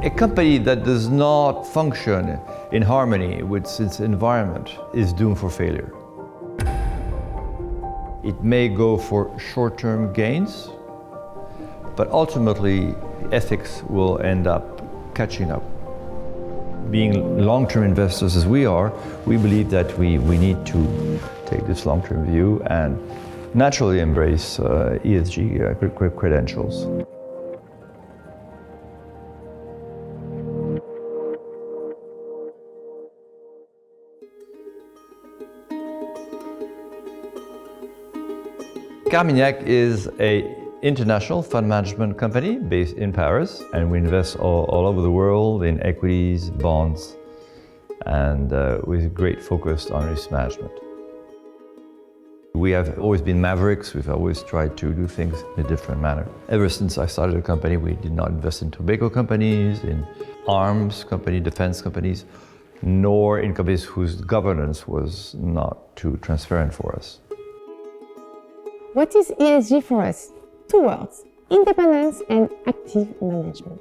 A company that does not function in harmony with its environment is doomed for failure. It may go for short-term gains, but ultimately ethics will end up catching up. Being long-term investors as we are, we believe that we need to take this long-term view and naturally embrace ESG credentials. Carmignac is an international fund management company based in Paris, and we invest all over the world in equities, bonds, and with great focus on risk management. We have always been mavericks. We've always tried to do things in a different manner. Ever since I started the company, we did not invest in tobacco companies, in arms companies, defense companies, nor in companies whose governance was not too transparent for us. What is ESG for us? Two words: independence and active management.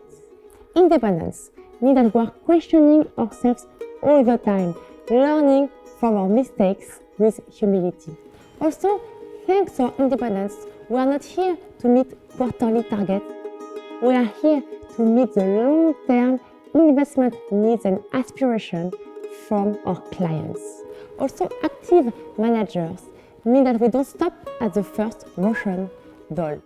Independence means that we are questioning ourselves all the time, learning from our mistakes with humility. Also, thanks to our independence, we are not here to meet quarterly targets. We are here to meet the long-term investment needs and aspirations from our clients. Also, active managers mean that we don't stop at the first Russian doll.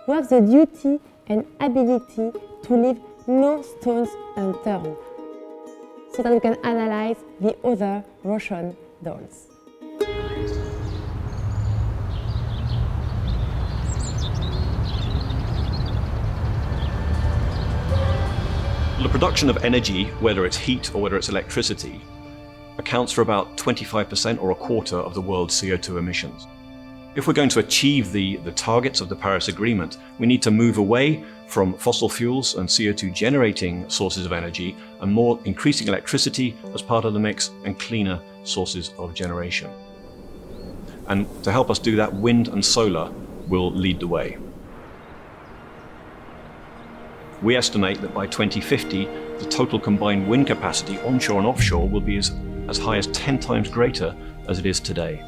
We have the duty and ability to leave no stones unturned so that we can analyze the other Russian dolls. The production of energy, whether it's heat or whether it's electricity, accounts for about 25% or a quarter of the world's CO2 emissions. If we're going to achieve the targets of the Paris Agreement, we need to move away from fossil fuels and CO2 generating sources of energy and more increasing electricity as part of the mix and cleaner sources of generation. And to help us do that, wind and solar will lead the way. We estimate that by 2050, the total combined wind capacity onshore and offshore will be as high as 10 times greater as it is today.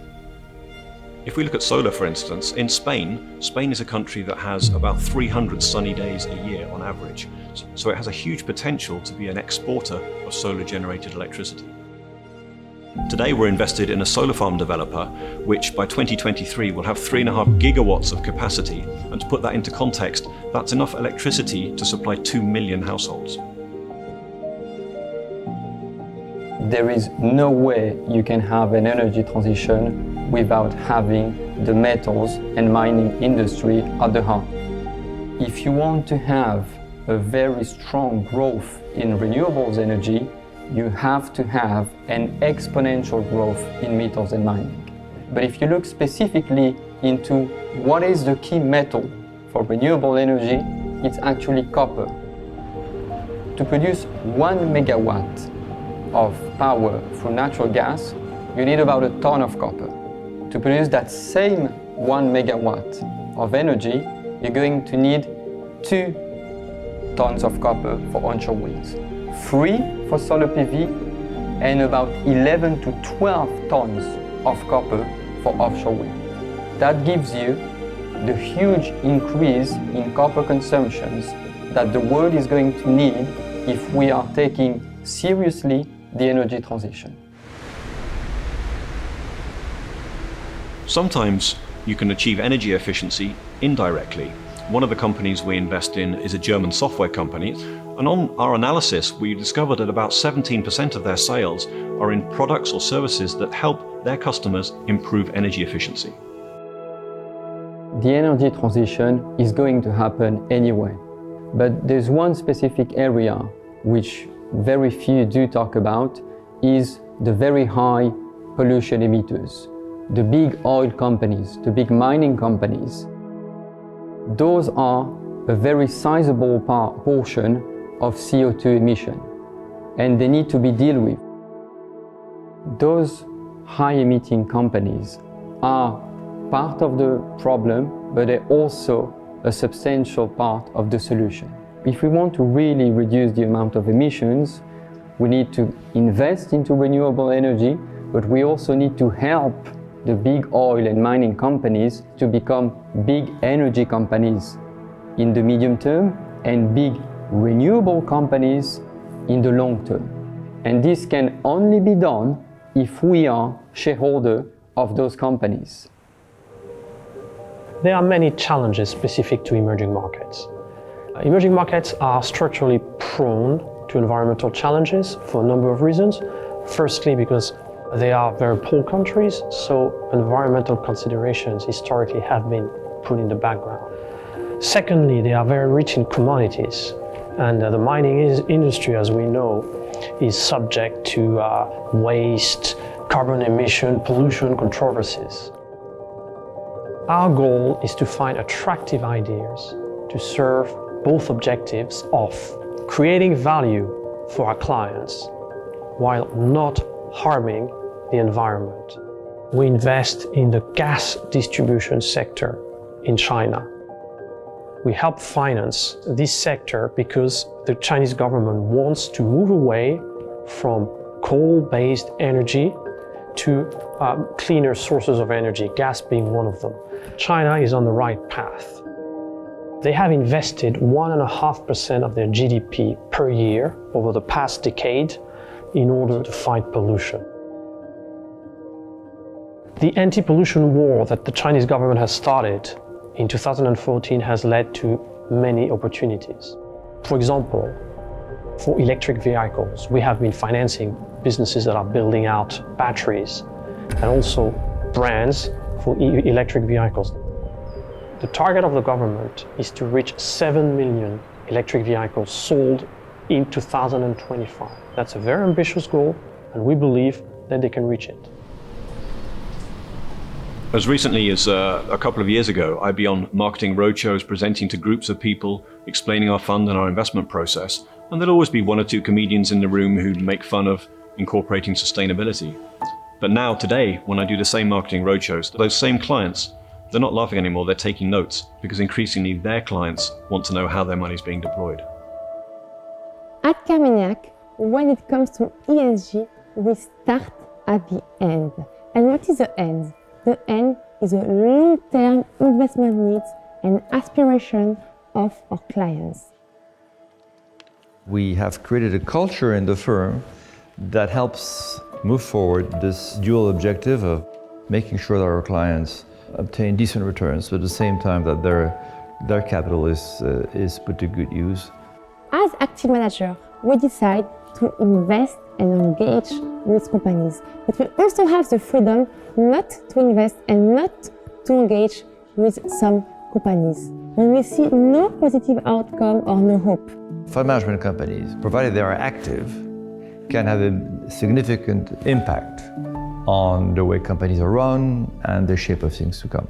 If we look at solar, for instance, in Spain is a country that has about 300 sunny days a year on average, so it has a huge potential to be an exporter of solar-generated electricity. Today we're invested in a solar farm developer which by 2023 will have 3.5 gigawatts of capacity, and to put that into context, that's enough electricity to supply 2 million households. There is no way you can have an energy transition without having the metals and mining industry at the heart. If you want to have a very strong growth in renewables energy, you have to have an exponential growth in metals and mining. But if you look specifically into what is the key metal for renewable energy, it's actually copper. To produce 1 megawatt of power through natural gas, you need about a ton of copper. To produce that same 1 megawatt of energy, you're going to need 2 tons of copper for onshore winds, 3 for solar PV, and about 11 to 12 tons of copper for offshore wind. That gives you the huge increase in copper consumptions that the world is going to need if we are taking seriously the energy transition. Sometimes you can achieve energy efficiency indirectly. One of the companies we invest in is a German software company, and on our analysis we discovered that about 17% of their sales are in products or services that help their customers improve energy efficiency. The energy transition is going to happen anyway, but there's one specific area which very few do talk about, is the very high pollution emitters, the big oil companies, the big mining companies. Those are a very sizable portion of CO2 emission, and they need to be dealt with. Those high emitting companies are part of the problem, but they're also a substantial part of the solution. If we want to really reduce the amount of emissions, we need to invest into renewable energy, but we also need to help the big oil and mining companies to become big energy companies in the medium term and big renewable companies in the long term. And this can only be done if we are shareholder of those companies. There are many challenges specific to emerging markets. Emerging markets are structurally prone to environmental challenges for a number of reasons. Firstly, because they are very poor countries, so environmental considerations historically have been put in the background. Secondly, they are very rich in commodities, and the mining industry, as we know, is subject to waste, carbon emission, pollution controversies. Our goal is to find attractive ideas to serve both objectives of creating value for our clients while not harming the environment. We invest in the gas distribution sector in China. We help finance this sector because the Chinese government wants to move away from coal-based energy to cleaner sources of energy, gas being one of them. China is on the right path. They have invested 1.5% of their GDP per year over the past decade in order to fight pollution. The anti-pollution war that the Chinese government has started in 2014 has led to many opportunities. For example, for electric vehicles, we have been financing businesses that are building out batteries and also brands for electric vehicles. The target of the government is to reach 7 million electric vehicles sold in 2025. That's a very ambitious goal, and we believe that they can reach it. As recently as a couple of years ago, I'd be on marketing roadshows presenting to groups of people, explaining our fund and our investment process, and there'd always be one or two comedians in the room who'd make fun of incorporating sustainability. But now, today, when I do the same marketing roadshows, those same clients, they're not laughing anymore, they're taking notes, because increasingly their clients want to know how their money's being deployed. At Carmignac, when it comes to ESG, we start at the end. And what is the end? The end is the long-term investment needs and aspiration of our clients. We have created a culture in the firm that helps move forward this dual objective of making sure that our clients obtain decent returns, but at the same time that their capital is put to good use. As active manager, we decide to invest and engage with companies, but we also have the freedom not to invest and not to engage with some companies when we see no positive outcome or no hope. Fund management companies, provided they are active, can have a significant impact on the way companies are run and the shape of things to come.